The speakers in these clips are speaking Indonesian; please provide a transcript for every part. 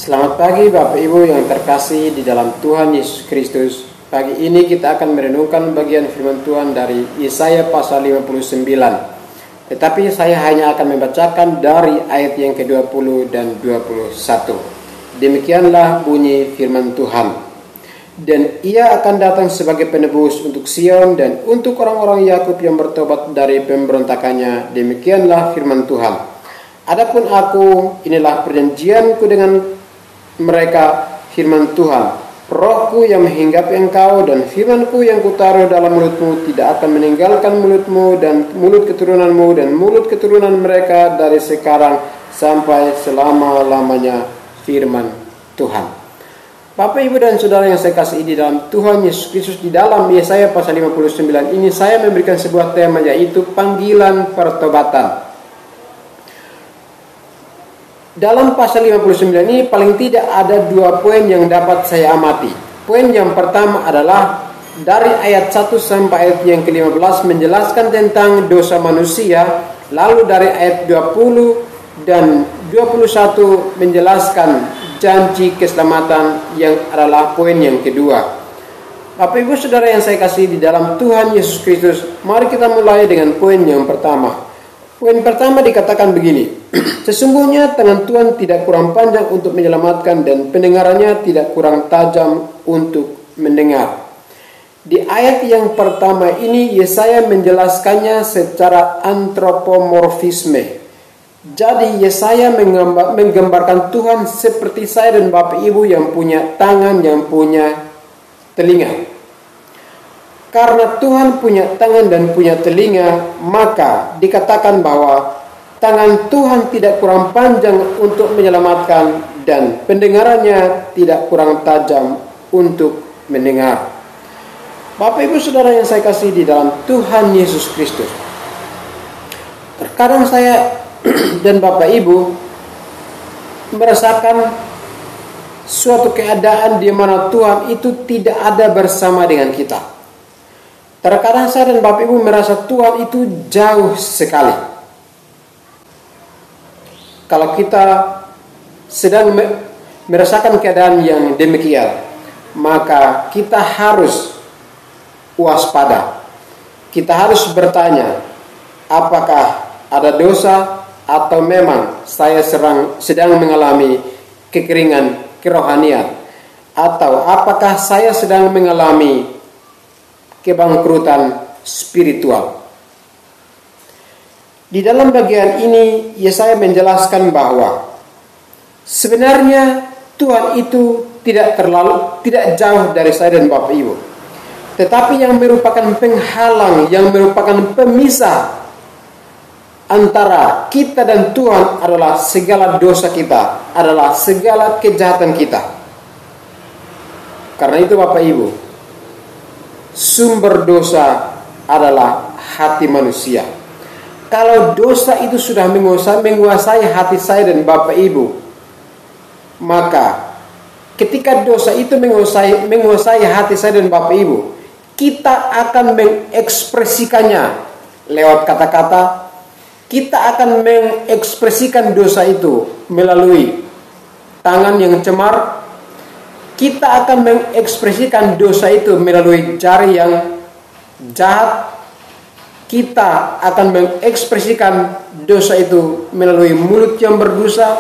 Selamat pagi Bapak Ibu yang terkasih di dalam Tuhan Yesus Kristus. Pagi ini kita akan merenungkan bagian firman Tuhan dari Yesaya pasal 59. Tetapi saya hanya akan membacakan dari ayat yang ke-20 dan 21. Demikianlah bunyi firman Tuhan. Dan ia akan datang sebagai penebus untuk Sion dan untuk orang-orang Yakub yang bertobat dari pemberontakannya. Demikianlah firman Tuhan. Adapun aku, inilah perjanjianku dengan mereka, firman Tuhan. Rohku yang menghinggapi engkau dan firmanku yang kutaruh dalam mulutmu tidak akan meninggalkan mulutmu dan mulut keturunanmu dan mulut keturunan mereka dari sekarang sampai selama-lamanya, firman Tuhan. Bapak, Ibu, dan Saudara yang saya kasihi di dalam Tuhan Yesus Kristus, di dalam Yesaya pasal 59 ini saya memberikan sebuah tema, yaitu panggilan pertobatan. Dalam pasal 59 ini paling tidak ada dua poin yang dapat saya amati. Poin yang pertama adalah dari ayat 1 sampai ayat yang ke-15 menjelaskan tentang dosa manusia. Lalu dari ayat 20 dan 21 menjelaskan janji keselamatan, yang adalah poin yang kedua. Bapak, Ibu, Saudara yang saya kasihi di dalam Tuhan Yesus Kristus, mari kita mulai dengan poin yang pertama. Poin pertama dikatakan begini: sesungguhnya tangan Tuhan tidak kurang panjang untuk menyelamatkan dan pendengarannya tidak kurang tajam untuk mendengar. Di ayat yang pertama ini Yesaya menjelaskannya secara antropomorfisme. Jadi Yesaya menggambarkan Tuhan seperti saya dan Bapak Ibu yang punya tangan, yang punya telinga. Karena Tuhan punya tangan dan punya telinga, maka dikatakan bahwa tangan Tuhan tidak kurang panjang untuk menyelamatkan dan pendengarannya tidak kurang tajam untuk mendengar. Bapak, Ibu, Saudara yang saya kasih di dalam Tuhan Yesus Kristus, terkadang saya dan Bapak Ibu merasakan suatu keadaan di mana Tuhan itu tidak ada bersama dengan kita. Terkadang saya dan Bapak Ibu merasa Tuhan itu jauh sekali. Kalau kita sedang merasakan keadaan yang demikian, maka kita harus waspada. Kita harus bertanya, apakah ada dosa atau memang saya sedang mengalami kekeringan kerohanian, atau apakah saya sedang mengalami kebangkrutan spiritual. Di dalam bagian ini Yesaya menjelaskan bahwa sebenarnya Tuhan itu tidak jauh dari saya dan Bapak Ibu, tetapi yang merupakan penghalang, yang merupakan pemisah antara kita dan Tuhan adalah segala dosa kita, adalah segala kejahatan kita. Karena itu Bapak Ibu, sumber dosa adalah hati manusia. Kalau dosa itu sudah menguasai hati saya dan Bapak Ibu, maka ketika dosa itu menguasai hati saya dan Bapak Ibu, kita akan mengekspresikannya lewat kata-kata. Kita akan mengekspresikan dosa itu melalui tangan yang cemar. Kita akan mengekspresikan dosa itu melalui jari yang jahat. Kita akan mengekspresikan dosa itu melalui mulut yang berdosa.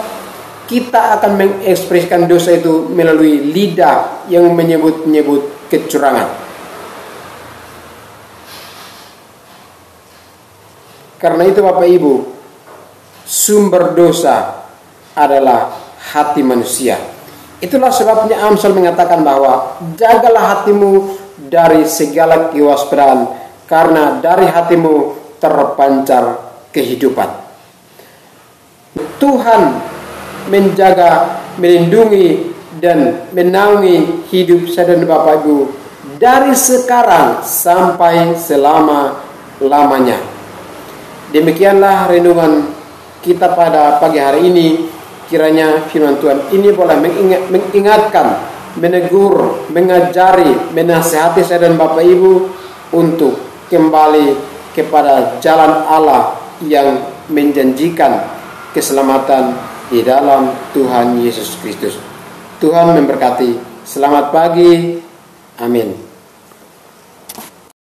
Kita akan mengekspresikan dosa itu melalui lidah yang menyebut-nyebut kecurangan. Karena itu Bapak Ibu, sumber dosa adalah hati manusia. Itulah sebabnya Amsal mengatakan bahwa jagalah hatimu dari segala kewaspadaan, karena dari hatimu terpancar kehidupan. Tuhan menjaga, melindungi, dan menaungi hidup saya dan Bapak Ibu dari sekarang sampai selama-lamanya. Demikianlah renungan kita pada pagi hari ini. Kiranya firman Tuhan ini boleh mengingatkan, menegur, mengajari, menasihati saya dan Bapak Ibu untuk kembali kepada jalan Allah yang menjanjikan keselamatan di dalam Tuhan Yesus Kristus. Tuhan memberkati. Selamat pagi. Amin.